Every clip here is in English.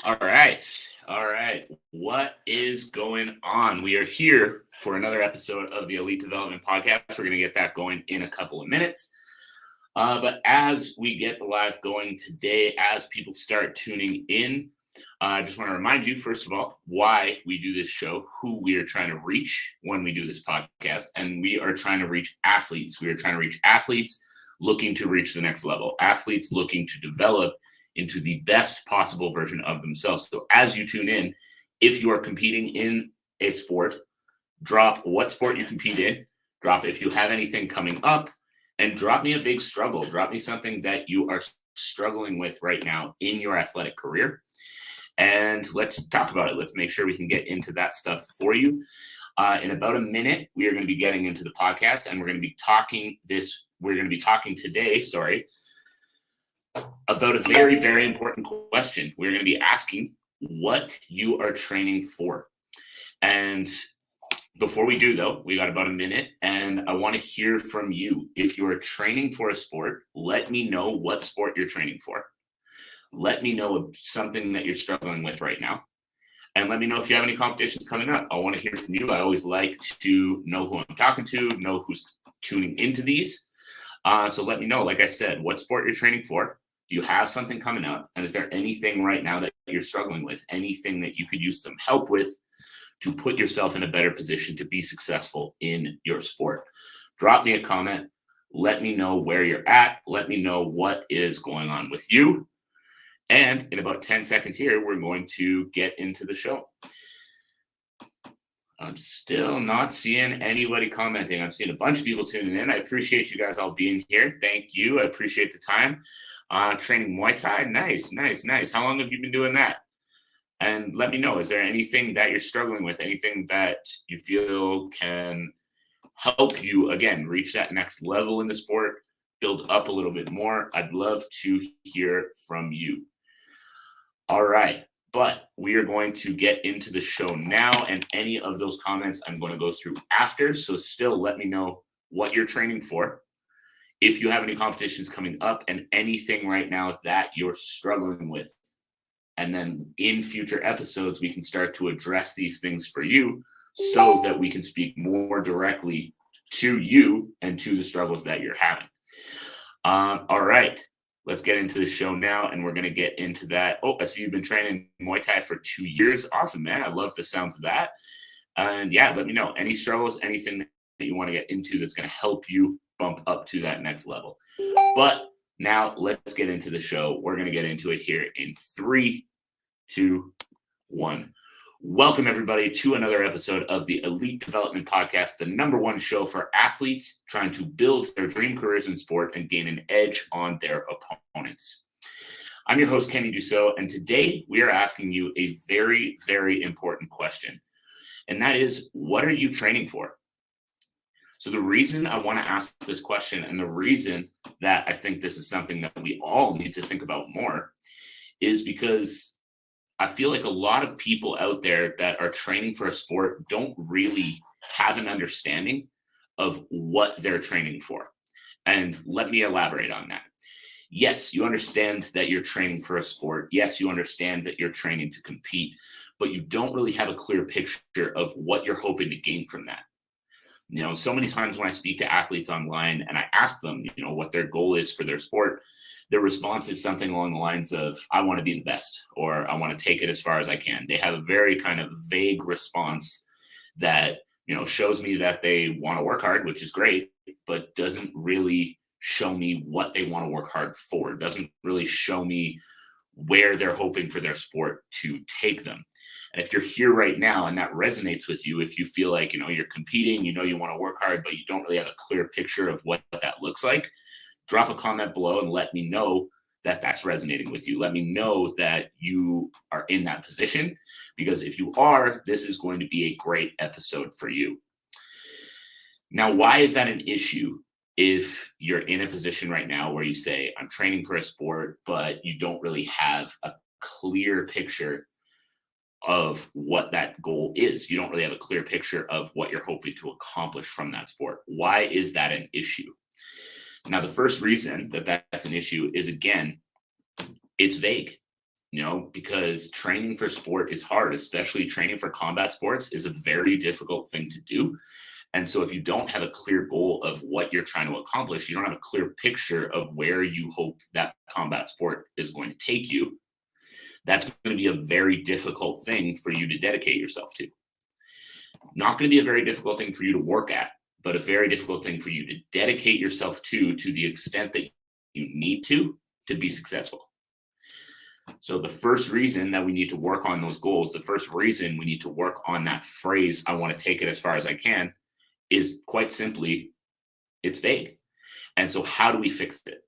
All right. All right. What is going on? We are here for another episode of the Elite Development Podcast. We're going to get that going in a couple of minutes. But as we get the live going today, as people start tuning in, I just want to remind you, first of all, why we do this show, who we are trying to reach when we do this podcast. And we are trying to reach athletes. We are trying to reach athletes looking to reach the next level, athletes looking to develop into the best possible version of themselves. So as you tune in, if you are competing in a sport, drop what sport you compete in, drop if you have anything coming up, and drop me a big struggle. Drop me something that you are struggling with right now in your athletic career. And let's talk about it. Let's make sure we can get into that stuff for you. In about a minute, we are going to be getting into the podcast, and we're going to be talking today, about a very, very important question. We're going to be asking what you are training for. And before we do, though, we got about a minute, and I want to hear from you. If you are training for a sport, let me know what sport you're training for. Let me know something that you're struggling with right now. And let me know if you have any competitions coming up. I want to hear from you. I always like to know who I'm talking to, know who's tuning into these. So let me know, like I said, what sport you're training for. Do you have something coming up? And is there anything right now that you're struggling with? Anything that you could use some help with to put yourself in a better position to be successful in your sport? Drop me a comment. Let me know where you're at. Let me know what is going on with you. And in about 10 seconds here, we're going to get into the show. I'm still not seeing anybody commenting. I'm seeing a bunch of people tuning in. I appreciate you guys all being here. Thank you. I appreciate the time. Training Muay Thai. Nice. How long have you been doing that? And let me know, is there anything that you're struggling with? Anything that you feel can help you, again, reach that next level in the sport, build up a little bit more? I'd love to hear from you. All right. But we are going to get into the show now, and any of those comments I'm going to go through after. So still let me know what you're training for, if you have any competitions coming up, and anything right now that you're struggling with. And then in future episodes, we can start to address these things for you so that we can speak more directly to you and to the struggles that you're having. All right. Let's get into the show now, and we're going to get into that. Oh, I see you've been training Muay Thai for 2 years. Awesome, man. I love the sounds of that. And yeah, let me know any struggles, anything that you want to get into that's going to help you bump up to that next level. But now let's get into the show. We're going to get into it here in 3, 2, 1. Welcome, everybody, to another episode of the Elite Development Podcast, the #1 show for athletes trying to build their dream careers in sport and gain an edge on their opponents. I'm your host, Kenny Dusseault, and today we are asking you a very, very important question, and that is, what are you training for? So the reason I want to ask this question, and the reason that I think this is something that we all need to think about more, is because I feel like a lot of people out there that are training for a sport don't really have an understanding of what they're training for. And let me elaborate on that. Yes, you understand that you're training for a sport. Yes, you understand that you're training to compete, but you don't really have a clear picture of what you're hoping to gain from that. You know, so many times when I speak to athletes online and I ask them, what their goal is for their sport, their response is something along the lines of, I want to be the best, or I want to take it as far as I can. They have a very kind of vague response that, shows me that they want to work hard, which is great, but doesn't really show me what they want to work hard for. Doesn't really show me where they're hoping for their sport to take them. And if you're here right now and that resonates with you, if you feel like, you're competing, you want to work hard, but you don't really have a clear picture of what that looks like, drop a comment below and let me know that that's resonating with you. Let me know that you are in that position, because if you are, this is going to be a great episode for you. Now, why is that an issue if you're in a position right now where you say, I'm training for a sport, but you don't really have a clear picture of what that goal is? You don't really have a clear picture of what you're hoping to accomplish from that sport. Why is that an issue? Now, the first reason that that's an issue is, again, it's vague. because training for sport is hard, especially training for combat sports is a very difficult thing to do. And so if you don't have a clear goal of what you're trying to accomplish, you don't have a clear picture of where you hope that combat sport is going to take you, that's going to be a very difficult thing for you to dedicate yourself to. Not going to be a very difficult thing for you to work at, but a very difficult thing for you to dedicate yourself to the extent that you need to be successful. So the first reason that we need to work on those goals, the first reason we need to work on that phrase, I want to take it as far as I can, is quite simply, it's vague. And so how do we fix it?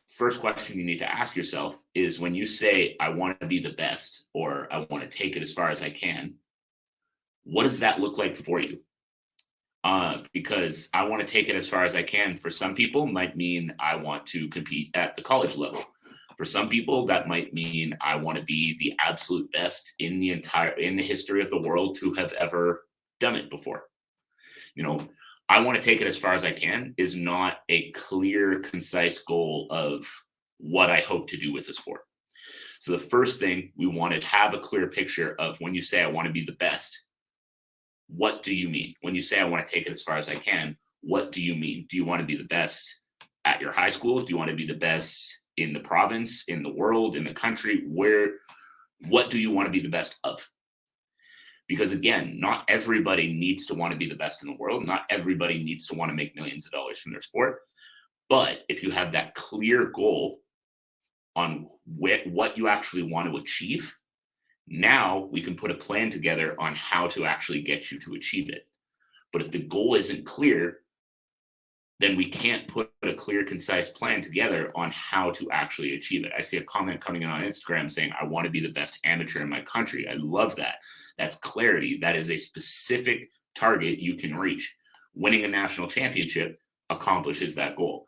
First question you need to ask yourself is, when you say, I want to be the best, or I want to take it as far as I can, what does that look like for you? Because I want to take it as far as I can, for some people, might mean I want to compete at the college level. For some people, that might mean I want to be the absolute best in the history of the world to have ever done it before. I want to take it as far as I can is not a clear, concise goal of what I hope to do with the sport. So the first thing, we want to have a clear picture of, when you say I want to be the best, what do you mean? When you say I want to take it as far as I can, what do you mean? Do you want to be the best at your high school? Do you want to be the best in the province, in the world, in the country? What do you want to be the best of? Because again, not everybody needs to want to be the best in the world. Not everybody needs to want to make millions of dollars from their sport. But if you have that clear goal on what you actually want to achieve, now we can put a plan together on how to actually get you to achieve it. But if the goal isn't clear, then we can't put a clear, concise plan together on how to actually achieve it. I see a comment coming in on Instagram saying, I want to be the best amateur in my country. I love that. That's clarity. That is a specific target you can reach. Winning a national championship accomplishes that goal.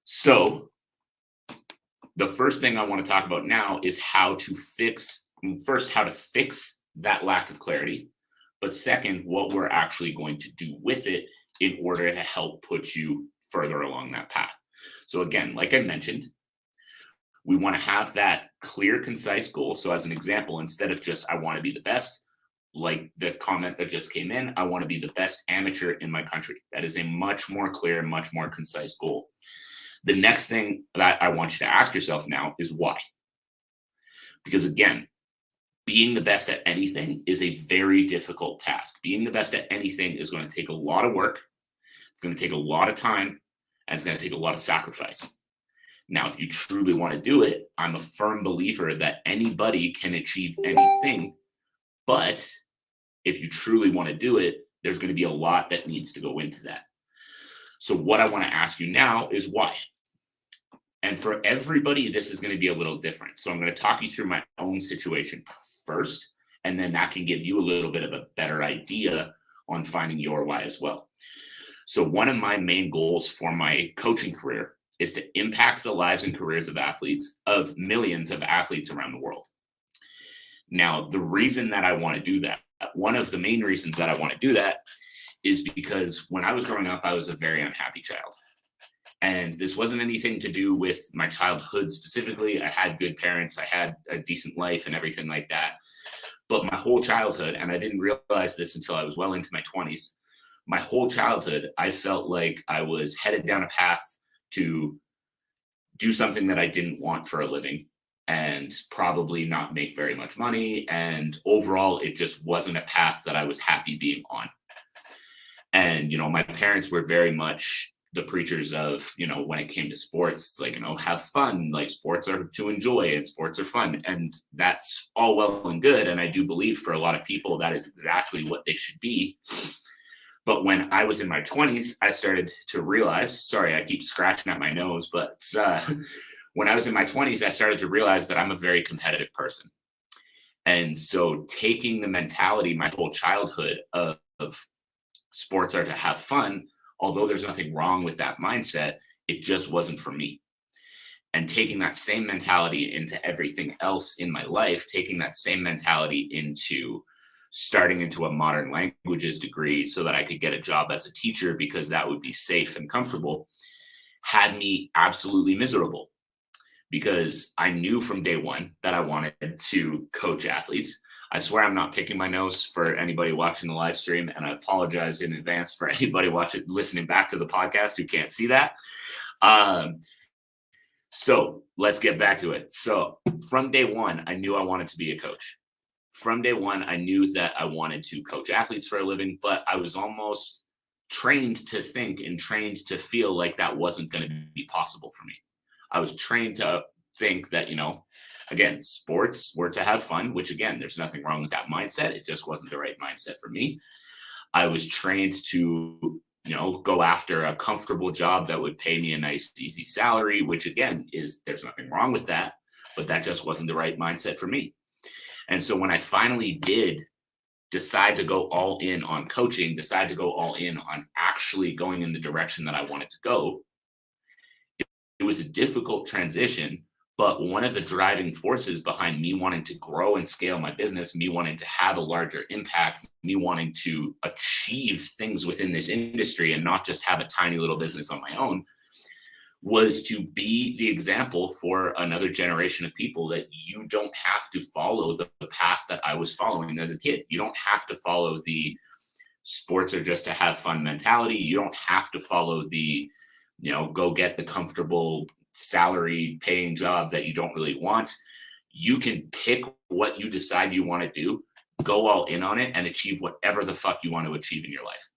So the first thing I want to talk about now is how to fix that lack of clarity. But second, what we're actually going to do with it in order to help put you further along that path. So again, like I mentioned, we want to have that clear, concise goal. So as an example, instead of just, I want to be the best, like the comment that just came in, I want to be the best amateur in my country. That is a much more clear, much more concise goal. The next thing that I want you to ask yourself now is why? Because again, being the best at anything is a very difficult task. Being the best at anything is going to take a lot of work. It's going to take a lot of time, and it's going to take a lot of sacrifice. Now, if you truly want to do it, I'm a firm believer that anybody can achieve anything. But if you truly want to do it, there's going to be a lot that needs to go into that. So what I want to ask you now is why? And for everybody, this is going to be a little different. So I'm going to talk you through my own situation first, and then that can give you a little bit of a better idea on finding your why as well. So one of my main goals for my coaching career is to impact the lives and careers of millions of athletes around the world. Now, the reason that I want to do that, one of the main reasons that I want to do that is because when I was growing up, I was a very unhappy child. And this wasn't anything to do with my childhood specifically. I had good parents, I had a decent life and everything like that. But my whole childhood, and I didn't realize this until I was well into my 20s, my whole childhood, I felt like I was headed down a path to do something that I didn't want for a living and probably not make very much money. And overall, it just wasn't a path that I was happy being on. And, my parents were very much the preachers of, when it came to sports, it's like, have fun, like sports are to enjoy and sports are fun. And that's all well and good. And I do believe for a lot of people, that is exactly what they should be. But when I was in my 20s, I started to realize, sorry, I keep scratching at my nose, but when I was in my 20s, I started to realize that I'm a very competitive person. And so taking the mentality my whole childhood of sports are to have fun, although there's nothing wrong with that mindset, it just wasn't for me. And taking that same mentality into everything else in my life, taking that same mentality into starting into a modern languages degree so that I could get a job as a teacher because that would be safe and comfortable, had me absolutely miserable. because I knew from day one that I wanted to coach athletes. I swear I'm not picking my nose for anybody watching the live stream, and I apologize in advance for anybody listening back to the podcast who can't see that. So let's get back to it. So from day one, I knew I wanted to be a coach. From day one, I knew that I wanted to coach athletes for a living, but I was almost trained to think and trained to feel like that wasn't going to be possible for me. I was trained to think that, again, sports were to have fun, which again, there's nothing wrong with that mindset. It just wasn't the right mindset for me. I was trained to, go after a comfortable job that would pay me a nice, easy salary, which again there's nothing wrong with that, but that just wasn't the right mindset for me. And so when I finally did decide to go all in on coaching, decide to go all in on actually going in the direction that I wanted to go, it was a difficult transition, but one of the driving forces behind me wanting to grow and scale my business, me wanting to have a larger impact, me wanting to achieve things within this industry and not just have a tiny little business on my own, was to be the example for another generation of people that you don't have to follow the path that I was following as a kid. You don't have to follow the sports are just to have fun mentality. You don't have to follow the, go get the comfortable salary paying job that you don't really want. You can pick what you decide you want to do, go all in on it, and achieve whatever the fuck you want to achieve in your life.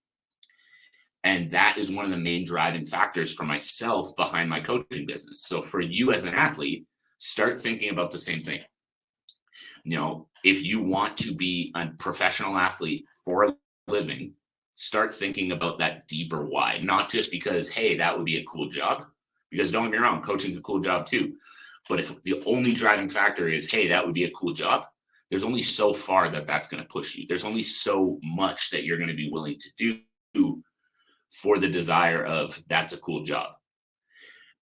And that is one of the main driving factors for myself behind my coaching business. So for you as an athlete, start thinking about the same thing. If you want to be a professional athlete for a living, start thinking about that deeper why, not just because, hey, that would be a cool job, because don't get me wrong, coaching's a cool job too. But if the only driving factor is, hey, that would be a cool job, there's only so far that that's going to push you. There's only so much that you're going to be willing to do for the desire of that's a cool job.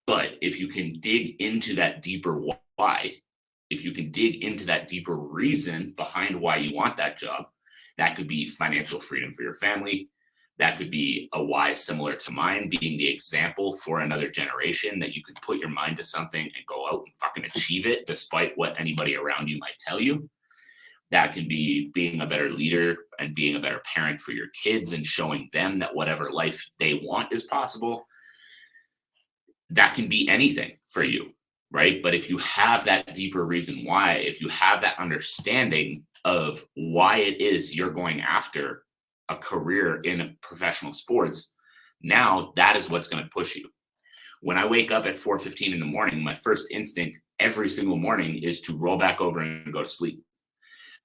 But if you can dig into that deeper why, if you can dig into that deeper reason behind why you want that job, that could be financial freedom for your family. That could be a why similar to mine, being the example for another generation, that you can put your mind to something and go out and fucking achieve it despite what anybody around you might tell you. That can be being a better leader and being a better parent for your kids and showing them that whatever life they want is possible. That can be anything for you, right? But if you have that deeper reason why, if you have that understanding of why it is you're going after a career in professional sports, now that is what's going to push you. When I wake up at 4:15 in the morning, my first instinct every single morning is to roll back over and go to sleep.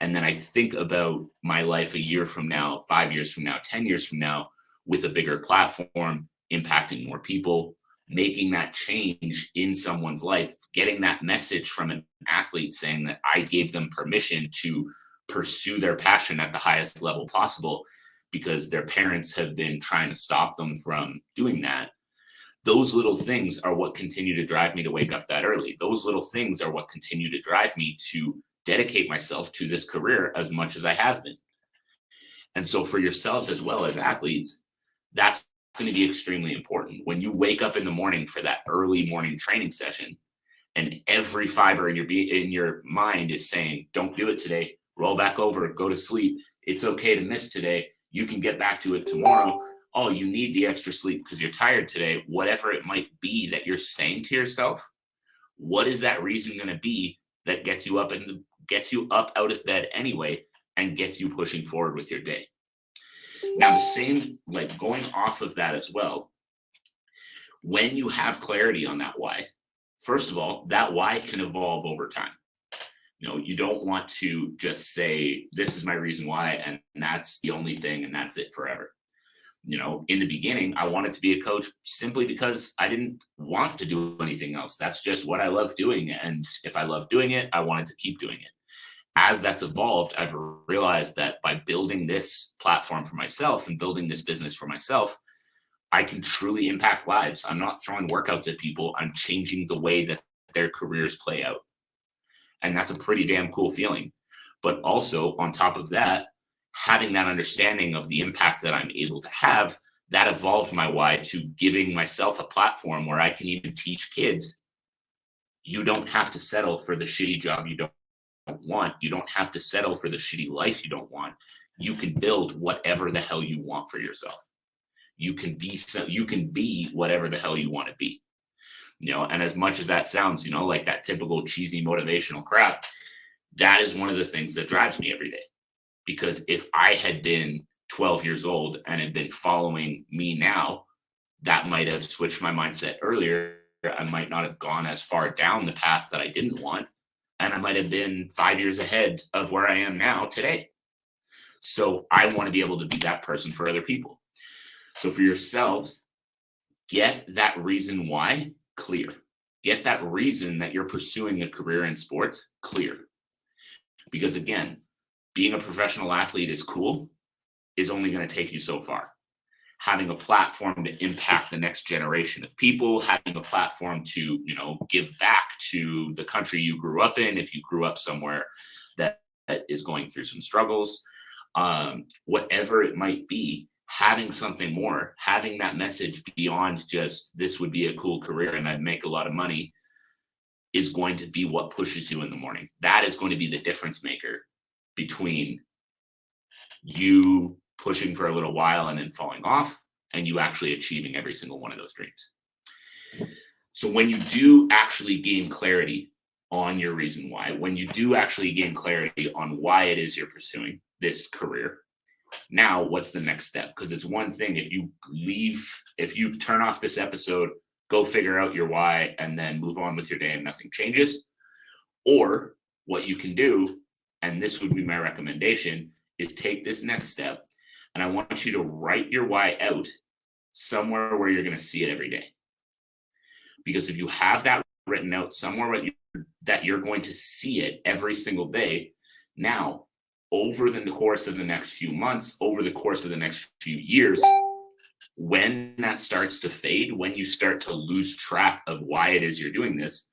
And then I think about my life a year from now, 5 years from now, 10 years from now, with a bigger platform, impacting more people, making that change in someone's life, getting that message from an athlete saying that I gave them permission to pursue their passion at the highest level possible because their parents have been trying to stop them from doing that. Those little things are what continue to drive me to wake up that early. Those little things are what continue to drive me to dedicate myself to this career as much as I have been. And so for yourselves as well as athletes, that's going to be extremely important. When you wake up in the morning for that early morning training session and every fiber in your mind is saying, don't do it today, roll back over, go to sleep. It's okay to miss today. You can get back to it tomorrow. Oh, you need the extra sleep because you're tired today. Whatever it might be that you're saying to yourself, what is that reason going to be that gets you up out of bed anyway and gets you pushing forward with your day? Now, the same, like going off of that as well, when you have clarity on that why, first of all, that why can evolve over time. You don't want to just say, this is my reason why, and that's the only thing, and that's it forever. In the beginning, I wanted to be a coach simply because I didn't want to do anything else. That's just what I love doing. And if I love doing it, I wanted to keep doing it. As that's evolved, I've realized that by building this platform for myself and building this business for myself, I can truly impact lives. I'm not throwing workouts at people. I'm changing the way that their careers play out. And that's a pretty damn cool feeling. But also on top of that, having that understanding of the impact that I'm able to have, that evolved my why to giving myself a platform where I can even teach kids, You don't have to settle for the shitty job you don't want. You don't have to settle for the shitty life you don't want. You can build whatever the hell you want for yourself. You can be whatever the hell you want to be. And as much as that sounds, like that typical cheesy motivational crap, that is one of the things that drives me every day. Because if I had been 12 years old and had been following me now, that might have switched my mindset earlier. I might not have gone as far down the path that I didn't want. And I might have been 5 years ahead of where I am now today. So I want to be able to be that person for other people. So for yourselves, get that reason why clear. Get that reason that you're pursuing a career in sports clear. Because again, being a professional athlete is cool, is only going to take you so far. Having a platform to impact the next generation of people, having a platform to, give back to the country you grew up in, if you grew up somewhere that is going through some struggles, whatever it might be, having something more, having that message beyond just this would be a cool career and I'd make a lot of money is going to be what pushes you in the morning. That is going to be the difference maker between you pushing for a little while and then falling off and you actually achieving every single one of those dreams. So when you do actually gain clarity on your reason why, when you do actually gain clarity on why it is you're pursuing this career, now what's the next step? Because it's one thing if you turn off this episode, go figure out your why and then move on with your day and nothing changes. Or what you can do, and this would be my recommendation, is take this next step and I want you to write your why out somewhere where you're going to see it every day. Because if you have that written out somewhere that you're going to see it every single day, now over the course of the next few months, over the course of the next few years, when that starts to fade, when you start to lose track of why it is you're doing this,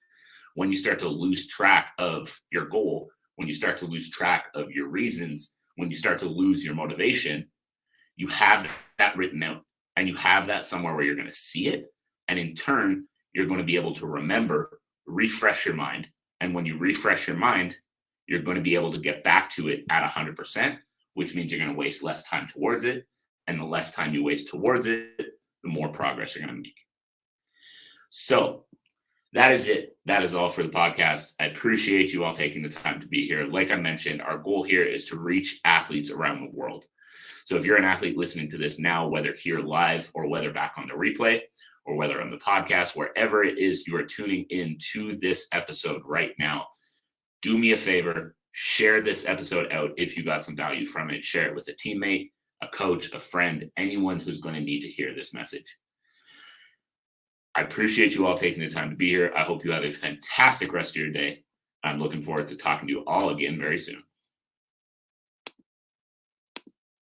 when you start to lose track of your goal, when you start to lose track of your reasons, when you start to lose your motivation, you have that written out and you have that somewhere where you're going to see it. And in turn, you're going to be able to remember, refresh your mind. And when you refresh your mind, you're going to be able to get back to it at 100%, which means you're going to waste less time towards it. And the less time you waste towards it, the more progress you're going to make. So that is it. That is all for the podcast. I appreciate you all taking the time to be here. Like I mentioned, our goal here is to reach athletes around the world. So if you're an athlete listening to this now, whether here live or whether back on the replay or whether on the podcast, wherever it is you are tuning in to this episode right now, do me a favor, share this episode out if you got some value from it. Share it with a teammate, a coach, a friend, anyone who's going to need to hear this message. I appreciate you all taking the time to be here. I hope you have a fantastic rest of your day. I'm looking forward to talking to you all again very soon.